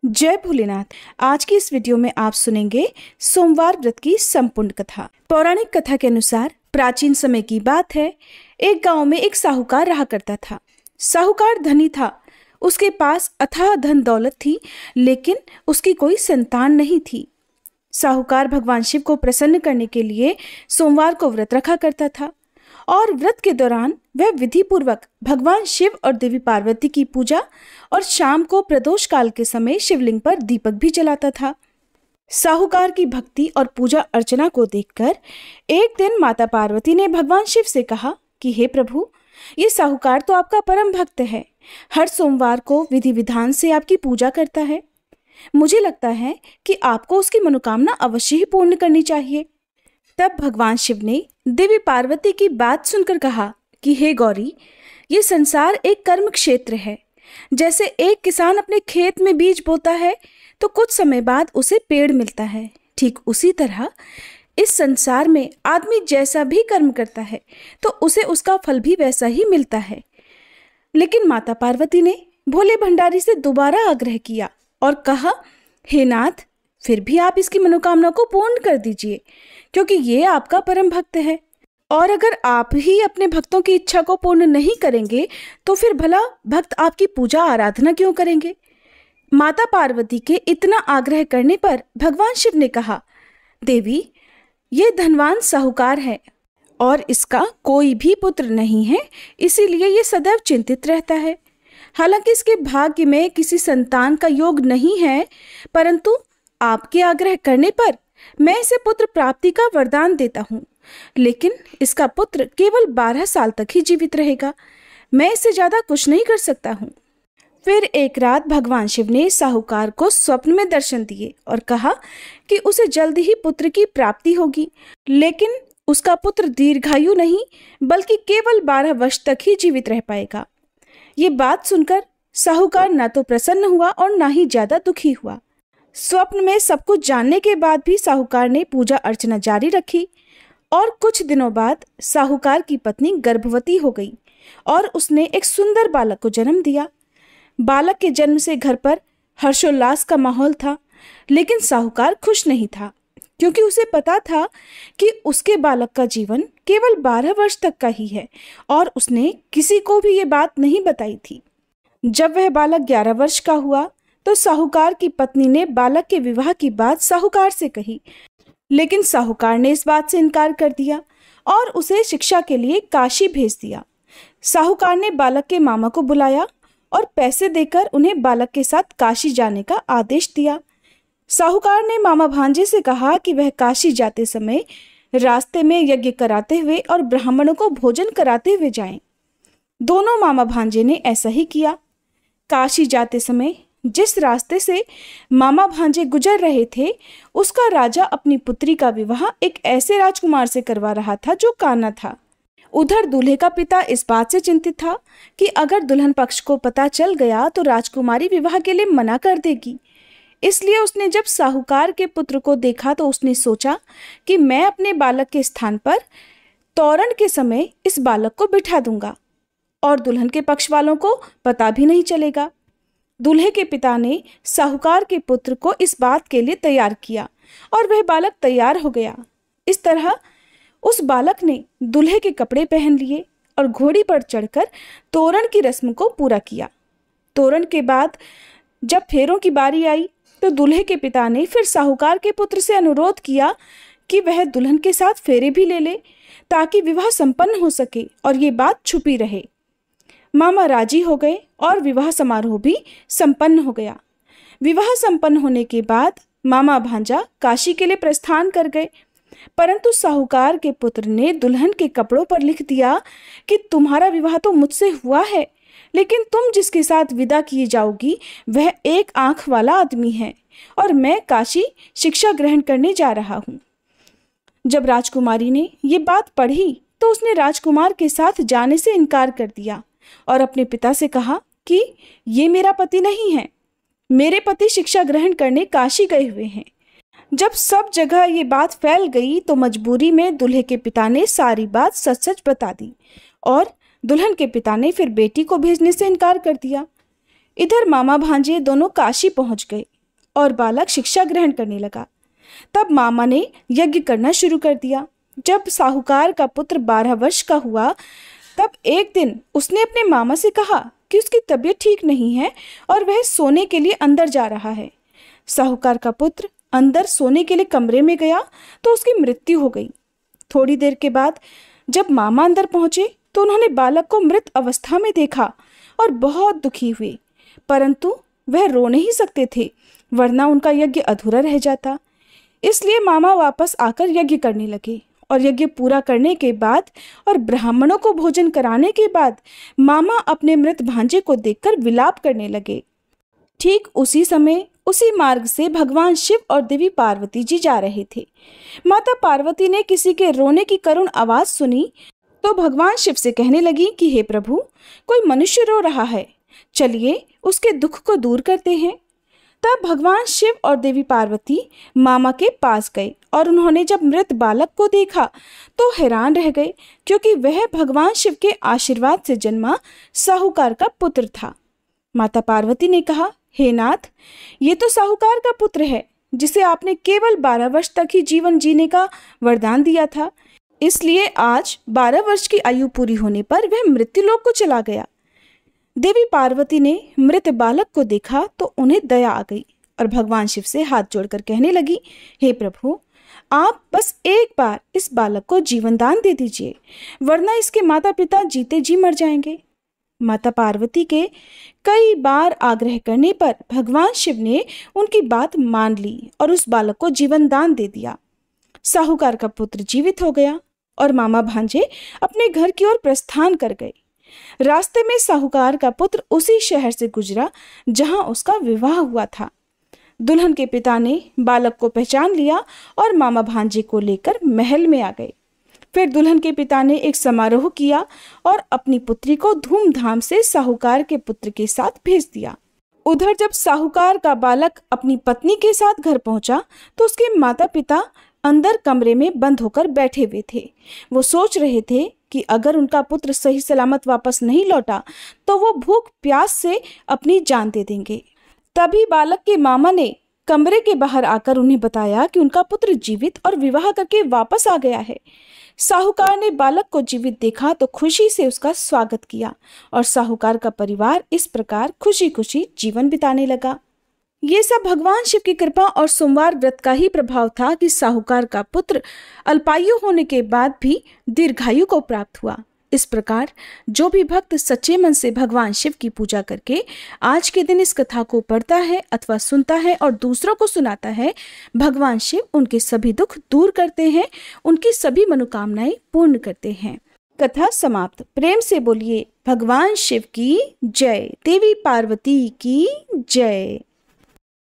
जय भोलेनाथ। आज की इस वीडियो में आप सुनेंगे सोमवार व्रत की संपूर्ण कथा। पौराणिक कथा के अनुसार प्राचीन समय की बात है। एक गांव में एक साहूकार रहा करता था। साहूकार धनी था, उसके पास अथाह धन दौलत थी, लेकिन उसकी कोई संतान नहीं थी। साहूकार भगवान शिव को प्रसन्न करने के लिए सोमवार को व्रत रखा करता था और व्रत के दौरान वह विधि पूर्वक भगवान शिव और देवी पार्वती की पूजा और शाम को प्रदोष काल के समय शिवलिंग पर दीपक भी जलाता था। साहूकार की भक्ति और पूजा अर्चना को देखकर एक दिन माता पार्वती ने भगवान शिव से कहा कि हे प्रभु, ये साहूकार तो आपका परम भक्त है, हर सोमवार को विधि विधान से आपकी पूजा करता है। मुझे लगता है कि आपको उसकी मनोकामना अवश्य ही पूर्ण करनी चाहिए। तब भगवान शिव ने देवी पार्वती की बात सुनकर कहा कि हे गौरी, ये संसार एक कर्म क्षेत्र है। जैसे एक किसान अपने खेत में बीज बोता है तो कुछ समय बाद उसे पेड़ मिलता है, ठीक उसी तरह इस संसार में आदमी जैसा भी कर्म करता है तो उसे उसका फल भी वैसा ही मिलता है। लेकिन माता पार्वती ने भोले भंडारी से दोबारा आग्रह किया और कहा, हे नाथ, फिर भी आप इसकी मनोकामना को पूर्ण कर दीजिए, क्योंकि ये आपका परम भक्त है। और अगर आप ही अपने भक्तों की इच्छा को पूर्ण नहीं करेंगे तो फिर भला भक्त आपकी पूजा आराधना क्यों करेंगे। माता पार्वती के इतना आग्रह करने पर भगवान शिव ने कहा, देवी, ये धनवान साहूकार है और इसका कोई भी पुत्र नहीं है, इसीलिए ये सदैव चिंतित रहता है। हालांकि इसके भाग्य में किसी संतान का योग नहीं है, परंतु आपके आग्रह करने पर मैं इसे पुत्र प्राप्ति का वरदान देता हूँ, लेकिन इसका पुत्र केवल 12 साल तक ही जीवित रहेगा। मैं इससे ज्यादा कुछ नहीं कर सकता हूँ। फिर एक रात भगवान शिव ने साहूकार को स्वप्न में दर्शन दिए और कहा कि उसे जल्द ही पुत्र की प्राप्ति होगी, लेकिन उसका पुत्र दीर्घायु नहीं बल्कि केवल 12 वर्ष तक ही जीवित रह पाएगा। ये बात सुनकर साहूकार न तो प्रसन्न हुआ और न ही ज्यादा दुखी हुआ। स्वप्न में सब कुछ जानने के बाद भी साहूकार ने पूजा अर्चना जारी रखी और कुछ दिनों बाद साहूकार की पत्नी गर्भवती हो गई और उसने एक सुंदर बालक को जन्म दिया। बालक के जन्म से घर पर हर्षोल्लास का माहौल था, लेकिन साहूकार खुश नहीं था, क्योंकि उसे पता था कि उसके बालक का जीवन केवल 12 वर्ष तक का ही है और उसने किसी को भी ये बात नहीं बताई थी। जब वह बालक 11 वर्ष का हुआ तो साहूकार की पत्नी ने बालक के विवाह की बात साहूकार से कही, लेकिन साहूकार ने इस बात से इनकार कर दिया और उसे शिक्षा के लिए काशी भेज दिया। साहूकार ने बालक के मामा को बुलाया और पैसे देकर उन्हें बालक के साथ काशी जाने का आदेश दिया। साहूकार ने मामा भांजे से कहा कि वह काशी जाते समय रास्ते में यज्ञ कराते हुए और ब्राह्मणों को भोजन कराते हुए जाएं। दोनों मामा भांजे ने ऐसा ही किया। काशी जाते समय जिस रास्ते से मामा भांजे गुजर रहे थे, उसका राजा अपनी पुत्री का विवाह एक ऐसे राजकुमार से करवा रहा था जो काना था। उधर दूल्हे का पिता इस बात से चिंतित था कि अगर दुल्हन पक्ष को पता चल गया तो राजकुमारी विवाह के लिए मना कर देगी। इसलिए उसने जब साहूकार के पुत्र को देखा तो उसने सोचा कि मैं अपने बालक के स्थान पर तोरण के समय इस बालक को बिठा दूंगा और दुल्हन के पक्ष वालों को पता भी नहीं चलेगा। दूल्हे के पिता ने साहूकार के पुत्र को इस बात के लिए तैयार किया और वह बालक तैयार हो गया। इस तरह उस बालक ने दूल्हे के कपड़े पहन लिए और घोड़ी पर चढ़कर तोरण की रस्म को पूरा किया। तोरण के बाद जब फेरों की बारी आई तो दूल्हे के पिता ने फिर साहूकार के पुत्र से अनुरोध किया कि वह दुल्हन के साथ फेरे भी ले ले, ताकि विवाह संपन्न हो सके और ये बात छुपी रहे। मामा राजी हो गए और विवाह समारोह भी संपन्न हो गया। विवाह संपन्न होने के बाद मामा भांजा काशी के लिए प्रस्थान कर गए, परंतु साहूकार के पुत्र ने दुल्हन के कपड़ों पर लिख दिया कि तुम्हारा विवाह तो मुझसे हुआ है, लेकिन तुम जिसके साथ विदा किए जाओगी वह एक आंख वाला आदमी है और मैं काशी शिक्षा ग्रहण करने जा रहा हूँ। जब राजकुमारी ने ये बात पढ़ी तो उसने राजकुमार के साथ जाने से इनकार कर दिया और अपने पिता से कहा कि ये मेरा पति नहीं है, मेरे पति शिक्षा ग्रहण करने काशी गए हुए हैं। जब सब जगह ये बात फैल गई तो मजबूरी में दूल्हे के पिता ने सारी बात सच सच बता दी और दुल्हन के पिता ने फिर बेटी को भेजने से इनकार कर दिया। इधर मामा भांजे दोनों काशी पहुंच गए और बालक शिक्षा ग्रहण करने लगा। तब मामा ने यज्ञ करना शुरू कर दिया। जब साहूकार का पुत्र 12 वर्ष का हुआ, तब एक दिन उसने अपने मामा से कहा कि उसकी तबीयत ठीक नहीं है और वह सोने के लिए अंदर जा रहा है। साहूकार का पुत्र अंदर सोने के लिए कमरे में गया तो उसकी मृत्यु हो गई। थोड़ी देर के बाद जब मामा अंदर पहुंचे तो उन्होंने बालक को मृत अवस्था में देखा और बहुत दुखी हुए, परंतु वह रो नहीं सकते थे, वरना उनका यज्ञ अधूरा रह जाता। इसलिए मामा वापस आकर यज्ञ करने लगे और यज्ञ पूरा करने के बाद और ब्राह्मणों को भोजन कराने के बाद मामा अपने मृत भांजे को देखकर विलाप करने लगे। ठीक उसी समय उसी मार्ग से भगवान शिव और देवी पार्वती जी जा रहे थे। माता पार्वती ने किसी के रोने की करुण आवाज सुनी तो भगवान शिव से कहने लगी कि हे प्रभु, कोई मनुष्य रो रहा है, चलिए उसके दुख को दूर करते हैं। तब भगवान शिव और देवी पार्वती मामा के पास गए और उन्होंने जब मृत बालक को देखा तो हैरान रह गए, क्योंकि वह भगवान शिव के आशीर्वाद से जन्मा साहूकार का पुत्र था। माता पार्वती ने कहा, हे नाथ, ये तो साहूकार का पुत्र है जिसे आपने केवल 12 वर्ष तक ही जीवन जीने का वरदान दिया था, इसलिए आज 12 वर्ष की आयु पूरी होने पर वह मृत्युलोक को चला गया। देवी पार्वती ने मृत बालक को देखा तो उन्हें दया आ गई और भगवान शिव से हाथ जोड़कर कहने लगी, हे प्रभु, आप बस एक बार इस बालक को जीवन दान दे दीजिए, वरना इसके माता पिता जीते जी मर जाएंगे। माता पार्वती के कई बार आग्रह करने पर भगवान शिव ने उनकी बात मान ली और उस बालक को जीवन दान दे दिया। साहूकार का पुत्र जीवित हो गया और मामा भांजे अपने घर की ओर प्रस्थान कर गए। रास्ते में साहूकार का पुत्र उसी शहर से गुजरा जहां उसका विवाह हुआ था। दुल्हन के पिता ने बालक को पहचान लिया और मामा भांजे को लेकर महल में आ गए। फिर दुल्हन के पिता ने एक समारोह किया और अपनी पुत्री को धूमधाम से साहूकार के पुत्र के साथ भेज दिया। उधर जब साहूकार का बालक अपनी पत्नी के साथ घर पहुंचा तो उसके माता पिता अंदर कमरे में बंद होकर बैठे हुए थे। वो सोच रहे थे कि अगर उनका पुत्र सही सलामत वापस नहीं लौटा तो वो भूख प्यास से अपनी जान दे देंगे। तभी बालक के मामा ने कमरे के बाहर आकर उन्हें बताया कि उनका पुत्र जीवित और विवाह करके वापस आ गया है। साहूकार ने बालक को जीवित देखा तो खुशी से उसका स्वागत किया और साहूकार का परिवार इस प्रकार खुशी खुशी जीवन बिताने लगा। ये सब भगवान शिव की कृपा और सोमवार व्रत का ही प्रभाव था कि साहूकार का पुत्र अल्पायु होने के बाद भी दीर्घायु को प्राप्त हुआ। इस प्रकार जो भी भक्त सच्चे मन से भगवान शिव की पूजा करके आज के दिन इस कथा को पढ़ता है अथवा सुनता है और दूसरों को सुनाता है, भगवान शिव उनके सभी दुख दूर करते हैं, उनकी सभी मनोकामनाएं पूर्ण करते हैं। कथा समाप्त। प्रेम से बोलिए भगवान शिव की जय, देवी पार्वती की जय।